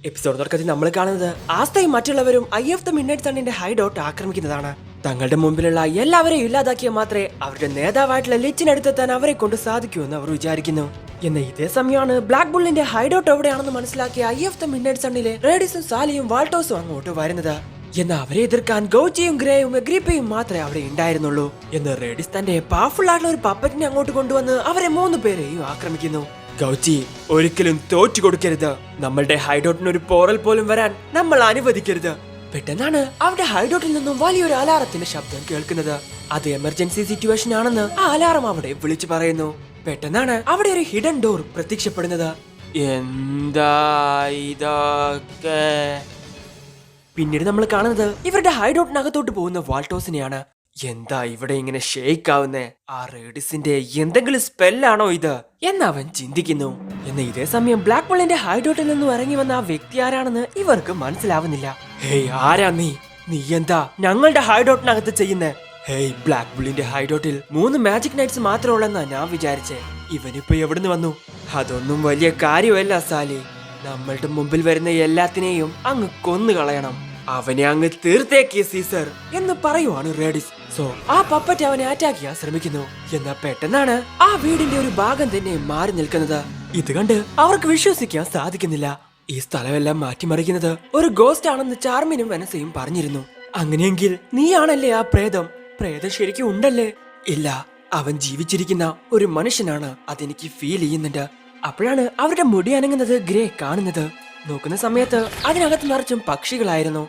Episode തുടക്കത്തിൽ നമ്മൾ കാണുന്നത് ആസ്തയും മറ്റുള്ളവരും ഐ ഓഫ് ദ മിഡ്നൈറ്റ് സണ്ണിന്റെ ഹൈഡ് ഔട്ട് ആക്രമിക്കുന്നതാണ്. തങ്ങളുടെ മുമ്പിലുള്ള എല്ലാവരെയും ഇല്ലാതാക്കിയാൽ മാത്രമേ അവരുടെ നേതാവായിട്ടുള്ള ലിച്ചിനടുത്തെത്താൻ അവരെ കൊണ്ട് സാധിക്കുമെന്ന് അവർ വിചാരിക്കുന്നു. എന്നാൽ ഇതേ സമയമാണ് ബ്ലാക്ക് ബുള്ളിന്റെ ഹൈഡ് ഔട്ട് എവിടെയാണെന്ന് മനസ്സിലാക്കിയ ഐ ഓഫ് ദ മിഡ്നൈറ്റ് സണ്ണിലെ റേഡിസും സാലിയും വാൾട്ടോസും അങ്ങോട്ട് വരുന്നത്. എന്നാൽ അവരെ എതിർക്കാൻ ഗൗച്ചിയും ഗ്രേയും എഗ്രീപ്പയും മാത്രമേ അവിടെ ഉണ്ടായിരുന്നുള്ളൂ. എന്ന് റേഡിസ് തന്റെ പവർഫുൾ ആയിട്ടുള്ള ഒരു പപ്പറ്റിനെ അങ്ങോട്ട് കൊണ്ടുവന്ന് അവരെ 3 പേരെയും ആക്രമിക്കുന്നു. ഗൗച്ചി, ഒരിക്കലും തോറ്റു കൊടുക്കരുത്. നമ്മളുടെ ഹൈഡൌട്ടിന് ഒരു പോറൽ പോലും വരാൻ നമ്മൾ അനുവദിക്കരുത്. പെട്ടെന്നാണ് അവരുടെ ഹൈഡൌട്ടിൽ നിന്നും വലിയൊരു അലാറത്തിന്റെ ശബ്ദം കേൾക്കുന്നത്. അത് എമർജൻസി സിറ്റുവേഷൻ ആണെന്ന് ആ അലാറം അവിടെ വിളിച്ചു പറയുന്നു. പെട്ടെന്നാണ് അവിടെ ഒരു ഹിഡൻ ഡോർ പ്രത്യക്ഷപ്പെടുന്നത്. എന്താ ഇതൊക്കെ? പിന്നീട് നമ്മൾ കാണുന്നത് ഇവരുടെ ഹൈഡൌട്ടിനകത്തോട്ട് പോകുന്ന വാൾട്ടോസിനെയാണ്. എന്താ ഇവിടെ ഇങ്ങനെ ഷേക്ക് ആവുന്നേ? ആ റേഡിസിന്റെ എന്തെങ്കിലും സ്പെല്ലാണോ ഇത് എന്ന് അവൻ ചിന്തിക്കുന്നു. എന്നാൽ ഇതേ സമയം ബ്ലാക്ക് ബുള്ളിന്റെ ഹൈഡൌട്ടിൽ നിന്നും ഇറങ്ങി വന്ന ആ വ്യക്തി ആരാണെന്ന് ഇവർക്ക് മനസ്സിലാവുന്നില്ല. ഹേയ്, ആരാ നീ? നീ എന്താ ഞങ്ങളുടെ ഹൈഡൌട്ടിനകത്ത് ചെയ്യുന്നേ? ഹേയ്, ബ്ലാക്ക് ബുള്ളിന്റെ ഹൈഡൌട്ടിൽ 3 മാജിക് നൈറ്റ്സ് മാത്രമേ ഉള്ളെന്നാ ഞാൻ വിചാരിച്ചേ. ഇവനിപ്പോ എവിടുന്ന് വന്നു? അതൊന്നും വലിയ കാര്യമല്ല സാലി. നമ്മളുടെ മുമ്പിൽ വരുന്ന എല്ലാത്തിനെയും അങ്ങ് കൊന്നു കളയണം. അവനെ അങ്ങ് തീർത്തേക്കിയ സീസർ എന്ന് പറയുവാണ് റേഡിസ്. സോ ആ പപ്പറ്റ് അവനെ അറ്റാക്ക് ചെയ്യാൻ ശ്രമിക്കുന്നു. എന്നാൽ പെട്ടെന്നാണ് ആ വീടിന്റെ ഒരു ഭാഗം തന്നെ മാറി നിൽക്കുന്നത്. ഇത് കണ്ട് അവർക്ക് വിശ്വസിക്കാൻ സാധിക്കുന്നില്ല. ഈ സ്ഥലമെല്ലാം മാറ്റിമറിക്കുന്നത് ഒരു ഗോസ്റ്റ് ആണെന്ന് ചാർമിനും വെനസയും പറഞ്ഞിരുന്നു. അങ്ങനെയെങ്കിൽ നീയാണല്ലേ ആ പ്രേതം? പ്രേതം ശരിക്കും ഉണ്ടല്ലേ? ഇല്ല, അവൻ ജീവിച്ചിരിക്കുന്ന ഒരു മനുഷ്യനാണ്. അതെനിക്ക് ഫീൽ ചെയ്യുന്നുണ്ട്. അപ്പോഴാണ് അവരുടെ മുടി അനങ്ങുന്നത് ഗ്രേ കാണുന്നത്. നോക്കുന്ന സമയത്ത് അതിനകത്ത് നിറച്ചും പക്ഷികളായിരുന്നു.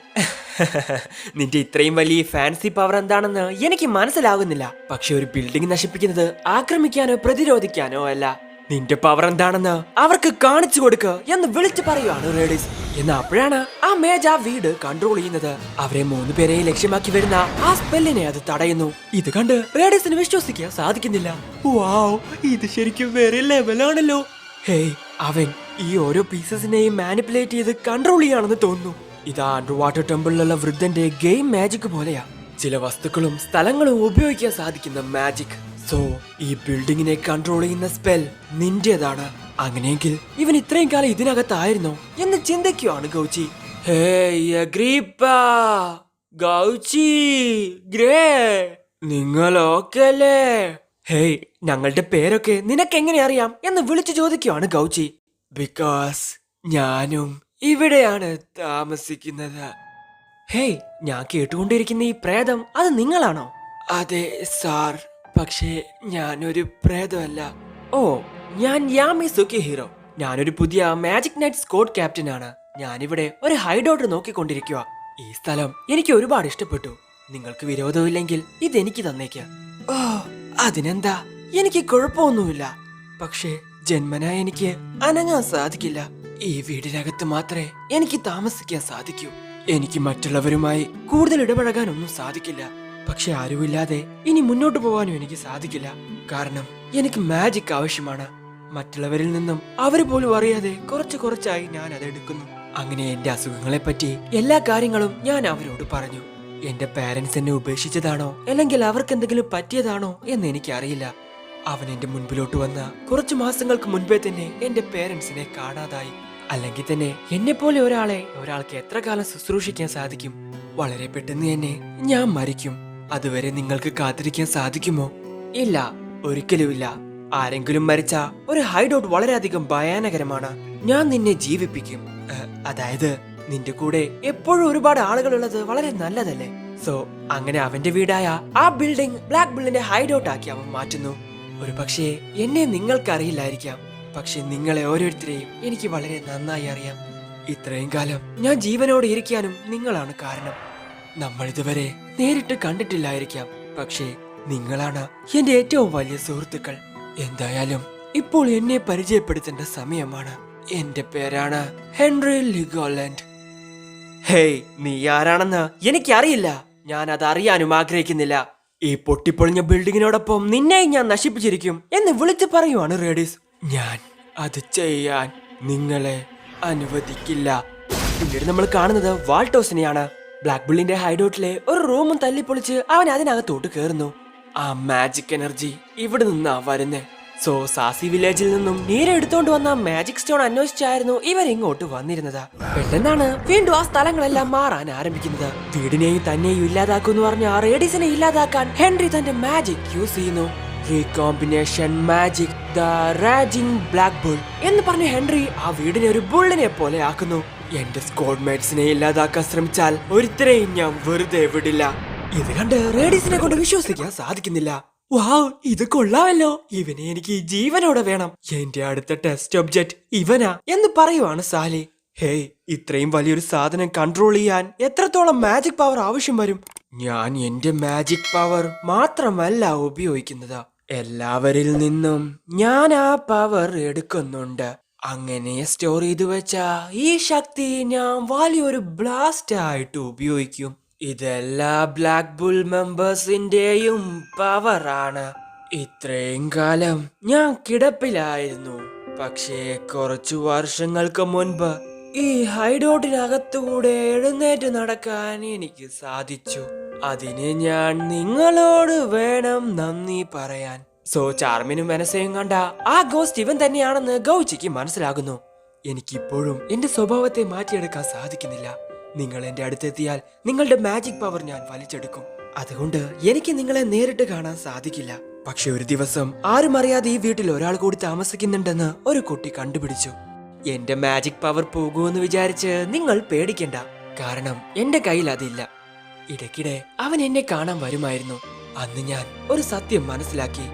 നിന്റെ ഇത്രയും വലിയ ഫാൻസി പവർ എന്താണെന്ന് എനിക്ക് മനസ്സിലാകുന്നില്ല. പക്ഷെ ഒരു ബിൽഡിംഗ് നശിപ്പിക്കുന്നത് ആക്രമിക്കാനോ പ്രതിരോധിക്കാനോ അല്ല. നിന്റെ പവർ എന്താണെന്ന് അവർക്ക് കാണിച്ചു കൊടുക്ക എന്ന് വിളിച്ചു പറയുവാണ് റേഡിസ്. എന്നാൽ അപ്പോഴാണ് ആ മേജ് ആ വീട് കൺട്രോൾ ചെയ്യുന്നത്. അവരെ 3 പേരെ ലക്ഷ്യമാക്കി വരുന്ന ആ സ്പെല്ലിനെ അത് തടയുന്നു. ഇത് കണ്ട് റേഡിസിന് വിശ്വസിക്കാൻ സാധിക്കുന്നില്ല. വാവ്, ഇത് ശരിക്കും വേറെ ലെവലാണല്ലോ. ഹേയ്, അവൻ ഈ ഓരോ പീസസിനെയും മാനിപ്പുലേറ്റ് ചെയ്ത് കൺട്രോൾ ചെയ്യാണെന്ന് തോന്നുന്നു. ഇതാ അണ്ടർ വാട്ടർ ടെമ്പിളിലുള്ള വൃദ്ധന്റെ ഗെയിം മാജിക് പോലെയാ. ചില വസ്തുക്കളും സ്ഥലങ്ങളും ഉപയോഗിക്കാൻ സാധിക്കുന്ന മാജിക്. സോ ഈ ബിൽഡിങ്ങിനെ കൺട്രോൾ ചെയ്യുന്ന സ്പെൽ നിന്റേതാണ്. അങ്ങനെയെങ്കിൽ ഇവൻ ഇത്രയും കാലം ഇതിനകത്തായിരുന്നോ എന്ന് ചിന്തിക്കുവാണ് ഗൗച്ചി. ഹേയ് അഗ്രീപ്പ, ഗൗച്ചി, ഗ്രേ, നിങ്ങൾ ഓക്കെ അല്ലേ? ഹേയ്, ഞങ്ങളുടെ പേരൊക്കെ നിനക്കെങ്ങനെ അറിയാം എന്ന് വിളിച്ചു ചോദിക്കുവാണ് ഗൗച്ചി. ബിക്കോസ് ഞാനും ഇവിടെയാണ് താമസിക്കുന്നത്. ഹേയ്, ഞാൻ കേട്ടുകൊണ്ടിരിക്കുന്ന ഈ പ്രേതം അത് നിങ്ങളാണോ? അതെ സാർ, പക്ഷേ ഞാനൊരു പ്രേതമല്ല. ഓ, ഞാൻ യാമി സുക്കി ഹീറോ. ഞാനൊരു പുതിയ മാജിക് നൈറ്റ് സ്ക്വാഡ് ക്യാപ്റ്റൻ ആണ്. ഞാനിവിടെ ഒരു ഹൈഡൌട്ട് നോക്കിക്കൊണ്ടിരിക്കുക. ഈ സ്ഥലം എനിക്ക് ഒരുപാട് ഇഷ്ടപ്പെട്ടു. നിങ്ങൾക്ക് വിരോധമില്ലെങ്കിൽ ഇതെനിക്ക് തന്നേക്കാം. ഓ, അതിനെന്താ, എനിക്ക് കുഴപ്പമൊന്നുമില്ല. പക്ഷേ ജന്മനാ എനിക്ക് അനങ്ങാൻ സാധിക്കില്ല. ഈ വീടിനകത്ത് മാത്രമേ എനിക്ക് താമസിക്കാൻ സാധിക്കൂ. എനിക്ക് മറ്റുള്ളവരുമായി കൂടുതൽ ഇടപഴകാനൊന്നും സാധിക്കില്ല. പക്ഷെ ആരുമില്ലാതെ ഇനി മുന്നോട്ട് പോകാനും എനിക്ക് സാധിക്കില്ല. കാരണം എനിക്ക് മാജിക് ആവശ്യമാണ്. മറ്റുള്ളവരിൽ നിന്നും അവര് പോലും അറിയാതെ കുറച്ചായി ഞാൻ അതെടുക്കുന്നു. അങ്ങനെ എന്റെ അസുഖങ്ങളെ പറ്റി എല്ലാ കാര്യങ്ങളും ഞാൻ അവരോട് പറഞ്ഞു. എന്റെ പാരന്റ്സ് എന്നെ ഉപേക്ഷിച്ചതാണോ അല്ലെങ്കിൽ അവർക്ക് എന്തെങ്കിലും പറ്റിയതാണോ എന്ന് എനിക്കറിയില്ല. അവൻ എന്റെ മുൻപിലോട്ട് വന്ന കുറച്ചു മാസങ്ങൾക്ക് മുൻപേ തന്നെ എന്റെ പേരന്റ്സിനെ കാണാതായി. അല്ലെങ്കിൽ തന്നെ എന്നെ പോലെ ഒരാൾക്ക് എത്ര കാലം ശുശ്രൂഷിക്കാൻ സാധിക്കും? വളരെ പെട്ടെന്ന് തന്നെ ഞാൻ മരിക്കും. അതുവരെ നിങ്ങൾക്ക് കാത്തിരിക്കാൻ സാധിക്കുമോ? ഇല്ല, ഒരിക്കലുമില്ല. ആരെങ്കിലും മരിച്ച ഒരു ഹൈഡൌട്ട് വളരെയധികം ഭയാനകരമാണ്. ഞാൻ നിന്നെ ജീവിപ്പിക്കും. അതായത് നിന്റെ കൂടെ എപ്പോഴും ഒരുപാട് ആളുകൾ ഉള്ളത് വളരെ നല്ലതല്ലേ? സോ അങ്ങനെ അവന്റെ വീടായ ആ ബിൽഡിംഗ് ബ്ലാക്ക് ബുള്ളിന്റെ ഹൈഡൌട്ട് ആക്കി അവൻ മാറ്റുന്നു. ഒരു പക്ഷേ എന്നെ നിങ്ങൾക്കറിയില്ലായിരിക്കാം, പക്ഷെ നിങ്ങളെ ഓരോരുത്തരെയും എനിക്ക് വളരെ നന്നായി അറിയാം. ഇത്രയും കാലം ഞാൻ ജീവനോടെ ഇരിക്കാനും നിങ്ങളാണ് കാരണം. നമ്മൾ ഇതുവരെ നേരിട്ട് കണ്ടിട്ടില്ലായിരിക്കാം, പക്ഷേ നിങ്ങളാണ് എന്റെ ഏറ്റവും വലിയ സുഹൃത്തുക്കൾ. എന്തായാലും ഇപ്പോൾ എന്നെ പരിചയപ്പെടുത്തേണ്ട സമയമാണ്. എന്റെ പേരാണ് ഹെൻറി ലിഗോലൻഡ്. ഹേയ്, നീ ആരാണെന്ന് എനിക്കറിയില്ല. ഞാൻ അത് അറിയാനും ആഗ്രഹിക്കുന്നില്ല. ഈ പൊട്ടിപ്പൊളിഞ്ഞ ബിൽഡിങ്ങിനോടൊപ്പം നിന്നെയും ഞാൻ നശിപ്പിച്ചിരിക്കും എന്ന് വിളിച്ചു പറയുവാണ് റേഡിസ്. ഞാൻ അത് ചെയ്യാൻ നിങ്ങളെ അനുവദിക്കില്ല. പിന്നീട് നമ്മൾ കാണുന്നത് വാൾട്ടോസിനെയാണ്. ബ്ലാക്ക് ബുള്ളിന്റെ ഹൈഡൌട്ടിലെ ഒരു റൂമും തല്ലിപ്പൊളിച്ച് അവൻ അതിനകത്തോട്ട് കയറുന്നു. ആ മാജിക് എനർജി ഇവിടെ നിന്നാ വരുന്നേ. സോ സാസി വില്ലേജിൽ നിന്നും നീര എടുത്തോണ്ട് വന്ന മാജിക് സ്റ്റോൺ അന്വേഷിച്ചായിരുന്നു ഇവരിങ്ങോട്ട് വന്നിരുന്നത്. പെട്ടെന്നാണ് വീണ്ടും ആ സ്ഥലങ്ങളെല്ലാം മാറാൻ ആരംഭിക്കുന്നത്. വീടിനെയും തന്നെയും ഇല്ലാതാക്കുമെന്ന് പറഞ്ഞ റേഡിസിനെ ഇല്ലാതാക്കാൻ ഹെൻറി തന്റെ മാജിക് യൂസ് ചെയ്യുന്നു. Recombination magic, the raging black bull എന്ന് പറഞ്ഞ ഹെൻറി ആ വീടിനെ ഒരു ബുള്ളിനെ പോലെ ആക്കുന്നു. എന്റെ സ്ക്വാഡ് മേറ്റ്സിനെ ഇല്ലാതാക്കാൻ ശ്രമിച്ചാൽ ഒരുത്തരെയും ഞാൻ വെറുതെ വിടില്ല. ഇത് കണ്ട് റേഡിസിനെ കൊണ്ട് വിശ്വസിക്കാൻ സാധിക്കുന്നില്ല. വാവ്, ഇത് കൊള്ളാമല്ലോ, ഇവനെ എനിക്ക് ജീവനോടെ വേണം, എന്റെ അടുത്ത ടെസ്റ്റ് ഒബ്ജക്റ്റ് ഇവനാ എന്ന് പറയുവാണ് സാലി. ഹേയ്, ഇത്രയും വലിയൊരു സാധനം കൺട്രോൾ ചെയ്യാൻ എത്രത്തോളം മാജിക് പവർ ആവശ്യം വരും? ഞാൻ എന്റെ മാജിക് പവർ മാത്രമല്ല ഉപയോഗിക്കുന്നത്, എല്ലാവരിൽ നിന്നും ഞാൻ ആ പവർ എടുക്കുന്നുണ്ട്. അങ്ങനെ സ്റ്റോർ ചെയ്തു വെച്ച ഈ ശക്തി ഞാൻ വലിയൊരു ബ്ലാസ്റ്റ് ആയിട്ട് ഉപയോഗിക്കും. ഇതെല്ലാ ബ്ലാക്ക് ബുൾ മെമ്പേഴ്സിന്റെയും പവറാണ്. ഇത്രയും കാലം ഞാൻ കിടപ്പിലായിരുന്നു, പക്ഷേ കുറച്ചു വർഷങ്ങൾക്ക് മുൻപ് ഈ ഹൈഡോട്ടിനകത്തൂടെ എഴുന്നേറ്റ് നടക്കാൻ എനിക്ക് സാധിച്ചു. അതിന് ഞാൻ നിങ്ങളോട് വേണം നന്ദി പറയാൻ. സോ ചാർമിനും വെനസയും കണ്ട ആ ഗോസ്റ്റ് ഇവൻ തന്നെയാണെന്ന് ഗൗച്ചിക്ക് മനസ്സിലാകുന്നു. എനിക്കിപ്പോഴും എന്റെ സ്വഭാവത്തെ മാറ്റിയെടുക്കാൻ സാധിക്കുന്നില്ല. നിങ്ങൾ എന്റെ അടുത്തെത്തിയാൽ നിങ്ങളുടെ മാജിക് പവർ ഞാൻ വലിച്ചെടുക്കും. അതുകൊണ്ട് എനിക്ക് നിങ്ങളെ നേരിട്ട് കാണാൻ സാധിക്കില്ല. പക്ഷെ ഒരു ദിവസം ആരും അറിയാതെ ഈ വീട്ടിൽ ഒരാൾ കൂടി താമസിക്കുന്നുണ്ടെന്ന് ഒരു കുട്ടി കണ്ടുപിടിച്ചു. എന്റെ മാജിക് പവർ പോകുമെന്ന് വിചാരിച്ച് നിങ്ങൾ പേടിക്കണ്ട, കാരണം എന്റെ കയ്യിൽ അതില്ല. ഇടയ്ക്കിടെ അവൻ എന്നെ കാണാൻ വരുമായിരുന്നു. അന്ന് ഞാൻ ഒരു സത്യം മനസ്സിലാക്കി,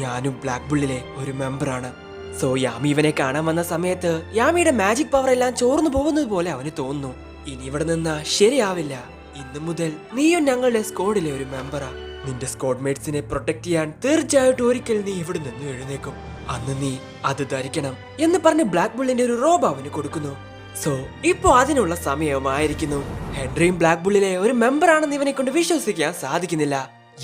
ഞാനും ബ്ലാക്ക് ബുള്ളിലെ ഒരു മെമ്പറാണ്. സോ യാമി ഇവനെ കാണാൻ വന്ന സമയത്ത് യാമിയുടെ മാജിക് പവർ എല്ലാം ചോർന്നു പോകുന്നത് പോലെ അവന് തോന്നുന്നു. ഇനി ഇവിടെ നിന്നാ ശരിയാവില്ല. ഇന്നു മുതൽ നീയും ഞങ്ങളുടെ സ്ക്വാഡിലെ ഒരു മെമ്പറാ. നിന്റെ സ്ക്വാഡ് മേറ്റ്സിനെ പ്രൊട്ടക്ട് ചെയ്യാൻ തീർച്ചയായിട്ടും ഒരിക്കൽ നീ ഇവിടെ നിന്ന് എഴുന്നേക്കും. അന്ന് നീ അത് ധരിക്കണം എന്ന് പറഞ്ഞ് ബ്ലാക്ക് ബുള്ളിന്റെ ഒരു റോബ് അവന് കൊടുക്കുന്നു. സോ ഇപ്പോ അതിനുള്ള സമയമായിരിക്കുന്നു. ഹെൻറിയും ബ്ലാക്ക് ബുള്ളിലെ ഒരു മെമ്പർ ആണെന്ന് ഇവനെ കൊണ്ട് വിശ്വസിക്കാൻ സാധിക്കുന്നില്ല.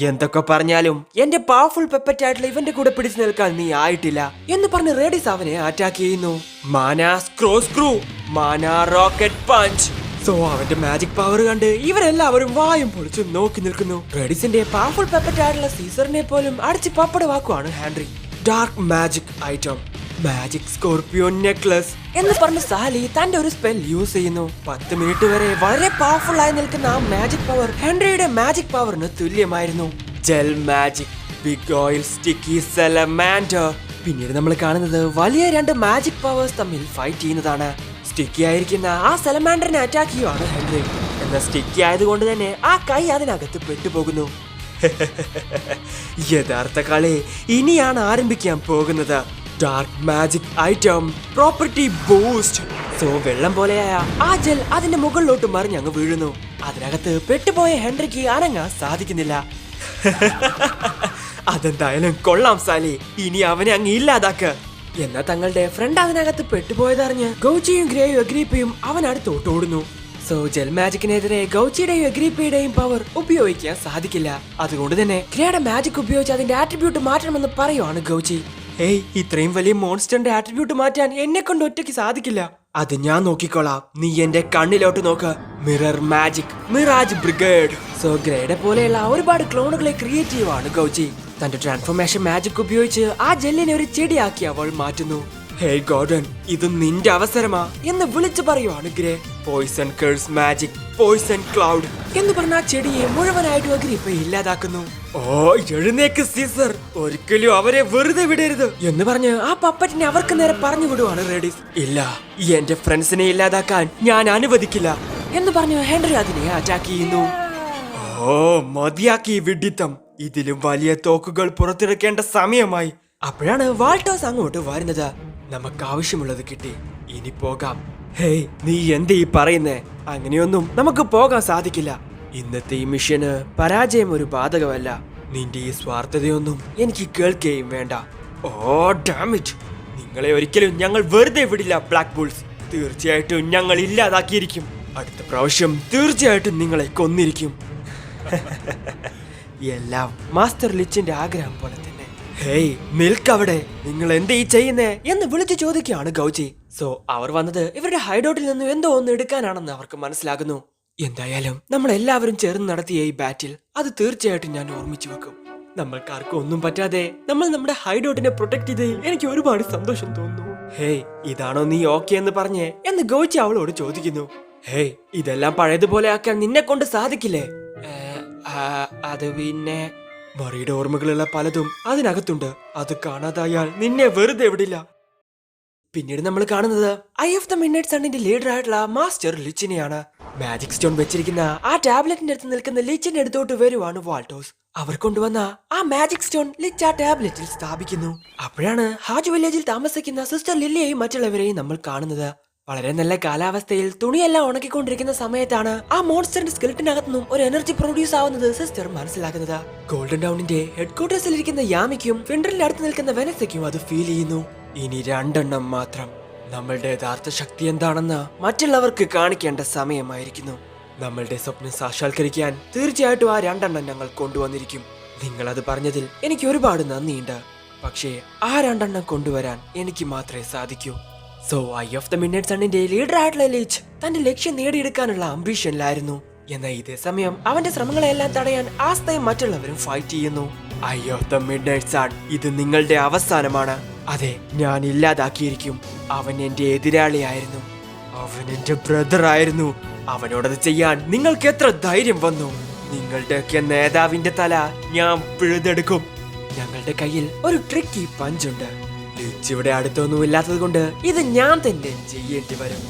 എന്തൊക്കെ പറഞ്ഞാലും എന്റെ പവർഫുൾ പെപ്പറ്റ് ആയിട്ടുള്ള ഇവന്റെ കൂടെ പിടിച്ചു നിൽക്കാൻ നീ ആയിട്ടില്ല എന്ന് പറഞ്ഞ് റേഡിസ് അവനെ അറ്റാക്ക് ചെയ്യുന്നു. Mana screw screw, mana rocket punch. So അവന്റെ മാജിക് പവർ കണ്ട് ഇവരെല്ലാവരും വായും പൊളിച്ചു നോക്കി നിൽക്കുന്നു. റേഡിസിന്റെ പവർഫുൾ പെപ്പറ്റ് ആയിട്ടുള്ള സീസറിനെ പോലും അടിച്ച് പപ്പടവാക്കുവാണ് Henry. Dark magic item, magic scorpio necklace എന്ന് പറഞ്ഞ് സാലി തന്റെ ഒരു സ്പെൽ യൂസ് ചെയ്യുന്നു. 10 മിനിറ്റ് വരെ വളരെ പവർഫുൾ ആയി നിൽക്കുന്ന ആ മാജിക് പവർ ഹെൻറിയുടെ മാജിക് പവറിന് തുല്യമായിരുന്നു. Gel magic, big oil sticky salamander. പിന്നീട് നമ്മൾ കാണുന്നത് വലിയ 2 മാജിക് പവേഴ്സ് തമ്മിൽ ഫൈറ്റ് ചെയ്യുന്നതാണ്. സ്റ്റിക്കി ആയിരിക്കുന്ന ആ സെലമാൻഡറിനെ അറ്റാക്ക് ചെയ്യുവാണ് ഹെൻറി. എന്നാൽ സ്റ്റിക്കി ആയതുകൊണ്ട് തന്നെ ആ കൈ അതിനകത്ത് പെട്ടുപോകുന്നു. യഥാർത്ഥ കളി ഇനിയാണ് ആരംഭിക്കാൻ പോകുന്നത്. Dark magic item, property boost. So വെള്ളം പോലെയായ ആ ജെൽ അതിന്റെ മുകളിലോട്ട് മറിഞ്ഞ് അങ്ങ് വീഴുന്നു. അതിനകത്ത് പെട്ടുപോയ ഹെൻറിക്ക് അനങ്ങാൻ സാധിക്കുന്നില്ല. അതെന്തായാലും കൊള്ളാം സാലി, ഇനി അവനെ അങ്ങ് ഇല്ലാതാക്ക്. എന്നാൽ തങ്ങളുടെ ഫ്രണ്ട് അതിനകത്ത് പെട്ടുപോയതറിഞ്ഞ് ഗൗച്ചിയും ഗ്രേയും അഗ്രീപ്പയും അവൻ അടുത്തോട്ട് ഓടുന്നു. സോ ജെൽ മാജിക്കിനെതിരെ ഗൗച്ചിയുടെയും അഗ്രീപ്പയുടെയും പവർ ഉപയോഗിക്കാൻ സാധിക്കില്ല. അതുകൊണ്ട് തന്നെ ഗ്രേയുടെ മാജിക് ഉപയോഗിച്ച് അതിന്റെ ആട്രിബ്യൂട്ട് മാറ്റണമെന്ന് പറയുവാണ് ഗൗച്ചി. ഏയ്, ഇത്രയും വലിയ മോൺസ്റ്ററിന്റെ ആട്രിബ്യൂട്ട് മാറ്റാൻ എന്നെ കൊണ്ട് ഒറ്റയ്ക്ക് സാധിക്കില്ല. അത് ഞാൻ നോക്കിക്കോളാം, നീ എന്റെ കണ്ണിലോട്ട് നോക്ക്. Mirror magic, mirage brigade. So ഗ്രേഡെ പോലെയുള്ള ഒരുപാട് ക്ലോണുകളെ ക്രിയേറ്റ് ചെയ്യുവാണ് ഗൗച്ചി. തന്റെ ട്രാൻസ്ഫോർമേഷൻ മാജിക് ഉപയോഗിച്ച് ആ ജെല്ലിനെ ഒരു ചെടിയാക്കി അവൾ മാറ്റുന്നു. ഹേയ് ഗോർഡൻ, ഇത് നിന്റെ അവസരമാ എന്ന് വിളിച്ചു പറയുവാണ് grey. Poison curse magic, poison cloud എന്ന് പറഞ്ഞ ആ ചെടിയെ മുഴുവനായിട്ടും അഗ്രീപ്പ ഇല്ലാതാക്കുന്നു. ഓ എഴുന്നേക്ക് സീസർ, ഒരിക്കലും അവരെ വെറുതെ വിടരുത് എന്ന് പറഞ്ഞ് ആ പപ്പറ്റിനെ അവർക്ക് നേരെ പറഞ്ഞു വിടുവാണ് റേഡിസ്. ഇല്ല, എന്റെ ഫ്രണ്ട്സിനെ ഇല്ലാതാക്കാൻ ഞാൻ അനുവദിക്കില്ല എന്ന് പറഞ്ഞ് ഹെൻറി അതിനെ അറ്റാക്ക് ചെയ്യുന്നു. ഓ മതിയാക്കി വിഡിത്തം, ഇതിലും വലിയ തോക്കുകൾ പുറത്തിറക്കേണ്ട സമയമായി. അപ്പോഴാണ് വാൾട്ടേഴ്സ് അങ്ങോട്ട് വരുന്നത്. നമുക്ക് ആവശ്യമുള്ളത് കിട്ടി, ഇനി പോകാം. ഹേയ്, നീ എന്തേ ഈ പറയുന്നേ? അങ്ങനെയൊന്നും നമുക്ക് പോകാൻ സാധിക്കില്ല. ഇന്നത്തെ ഈ മിഷന് പരാജയം ഒരു ബാധകമല്ല. നിന്റെ ഈ സ്വാർത്ഥതയൊന്നും എനിക്ക് കേൾക്കുകയും വേണ്ട. ഓ ഡാമിറ്റ്, നിങ്ങളെ ഒരിക്കലും ഞങ്ങൾ വെറുതെ വിടില്ല ബ്ലാക്ക് ബുൾസ്. തീർച്ചയായിട്ടും ഞങ്ങൾ ഇല്ലാതാക്കിയിരിക്കും. അടുത്ത പ്രാവശ്യം തീർച്ചയായിട്ടും നിങ്ങളെ കൊന്നിരിക്കും. എല്ലാം മാസ്റ്റർ ലിച്ചിന്റെ ആഗ്രഹം പോലെ തന്നെ. ഹേയ് നിൽക്കവിടെ, നിങ്ങൾ എന്തേ ഈ ചെയ്യുന്നേ എന്ന് വിളിച്ചു ചോദിക്കുകയാണ് ഗൗച്ചി. സോ അവർ വന്നത് ഇവരുടെ ഹൈഡൌട്ടിൽ നിന്ന് എന്തോ ഒന്ന് എടുക്കാനാണെന്ന് അവർക്ക് മനസ്സിലാകുന്നു. എന്തായാലും നമ്മൾ എല്ലാവരും ചേർന്ന് നടത്തിയ ഈ ബാറ്റിൽ അത് തീർച്ചയായിട്ടും ഞാൻ ഓർമ്മിച്ചു വെക്കും. നമ്മൾക്കാർക്കും ഒന്നും പറ്റാതെ നമ്മൾ നമ്മുടെ ഹൈഡൌട്ടിനെ പ്രൊട്ടക്ട് ചെയ്തതിൽ എനിക്ക് ഒരുപാട് സന്തോഷം തോന്നുന്നു. ഹേയ്, ഇതാണോ നീ ഓക്കെ എന്ന് പറഞ്ഞ് എന്ന് ഗോച്ചി അവളോട് ചോദിക്കുന്നു. ഹേയ്, ഇതെല്ലാം പഴയതുപോലെ ആക്കാൻ നിന്നെ കൊണ്ട് സാധിക്കില്ലേ? അത് പിന്നെ മറിയുടെ ഓർമ്മകളുള്ള പലതും അതിനകത്തുണ്ട്. അത് കാണാതായാൽ നിന്നെ വെറുതെ വിടില്ല. പിന്നീട് നമ്മൾ കാണുന്നത് ഐ ഓഫ് ദ മിഡ്നൈറ്റ് സണ്ണിന്റെ ലീഡർ ആയിട്ടുള്ള മാസ്റ്റർ ലിച്ചിനെയാണ്. മാജിക് സ്റ്റോൺ വെച്ചിരിക്കുന്ന ആ ടാബ്ലറ്റിന്റെ അടുത്ത് നിൽക്കുന്ന ലിച്ചിന്റെ അടുത്തോട്ട് വരുവാണ് വാൾട്ടോസ്. അവർ കൊണ്ടുവന്ന ആ മാജിക് സ്റ്റോൺ ലിച്ച് ആ ടാബ്ലറ്റിൽ സ്ഥാപിക്കുന്നു. അപ്പോഴാണ് ഹാജ് വില്ലേജിൽ താമസിക്കുന്ന സിസ്റ്റർ ലില്ലിയെയും മറ്റുള്ളവരെയും നമ്മൾ കാണുന്നത്. വളരെ നല്ല കാലാവസ്ഥയിൽ തുണിയെല്ലാം ഉണക്കിക്കൊണ്ടിരിക്കുന്ന സമയത്താണ് ആ മോൺസ്റ്ററിന്റെ സ്കെൽറ്റിനകത്തുനിന്നും ഒരു എനർജി പ്രൊഡ്യൂസ് ആവുന്നത് സിസ്റ്റർ മനസ്സിലാക്കുന്നത്. ഗോൾഡൻ ടൗണിന്റെ ഹെഡ് ക്വാർട്ടേഴ്സിൽ ഇരിക്കുന്ന യാമിക്കും ഫിൻഡറിന്റെ അടുത്ത് നിൽക്കുന്ന വെനസയ്ക്കും അത് ഫീൽ ചെയ്യുന്നു. ഇനി 2 എണ്ണം മാത്രം. നമ്മളുടെ യഥാർത്ഥ ശക്തി എന്താണെന്ന് മറ്റുള്ളവർക്ക് കാണിക്കേണ്ട സമയമായിരിക്കുന്നു. നമ്മളുടെ സ്വപ്നം സാക്ഷാത്കരിക്കാൻ തീർച്ചയായിട്ടും ആ 2 എണ്ണം ഞങ്ങൾ കൊണ്ടുവന്നിരിക്കും. നിങ്ങൾ അത് പറഞ്ഞതിൽ എനിക്ക് ഒരുപാട് നന്ദിയുണ്ട്. പക്ഷേ ആ 2 എണ്ണം കൊണ്ടുവരാൻ എനിക്ക് മാത്രമേ സാധിക്കൂ. So eye of the midnight സണ്ണിന്റെ ലീഡർ ആയിട്ടുള്ള ലീച്ച് തന്റെ ലക്ഷ്യം നേടിയെടുക്കാനുള്ള അംബിഷനിലായിരുന്നു. എന്നാൽ ഇതേ സമയം അവന്റെ ശ്രമങ്ങളെല്ലാം തടയാൻ ആസ്തയും മറ്റുള്ളവരും ഫൈറ്റ് ചെയ്യുന്നു. Eye of the midnight sun, ഇത് നിങ്ങളുടെ അവസാനമാണ്. അതെ, ഞാൻ ഇല്ലാതാക്കിയിരിക്കും. അവൻ എന്റെ എതിരാളിയായിരുന്നു. അവൻ എന്റെ ബ്രദർ ആയിരുന്നു. അവനോടത് ചെയ്യാൻ നിങ്ങൾക്ക് എത്ര ധൈര്യം വന്നു? നിങ്ങളുടെയൊക്കെ നേതാവിന്റെ തല ഞാൻ പിഴുതെടുക്കും. ഞങ്ങളുടെ കയ്യിൽ ഒരു ട്രിക്കി പഞ്ചുണ്ട്. ലിച്ച് ഇവിടെ അടുത്തൊന്നും ഇല്ലാത്തത് കൊണ്ട് ഇത് ഞാൻ തന്നെ ചെയ്യേണ്ടി വരും.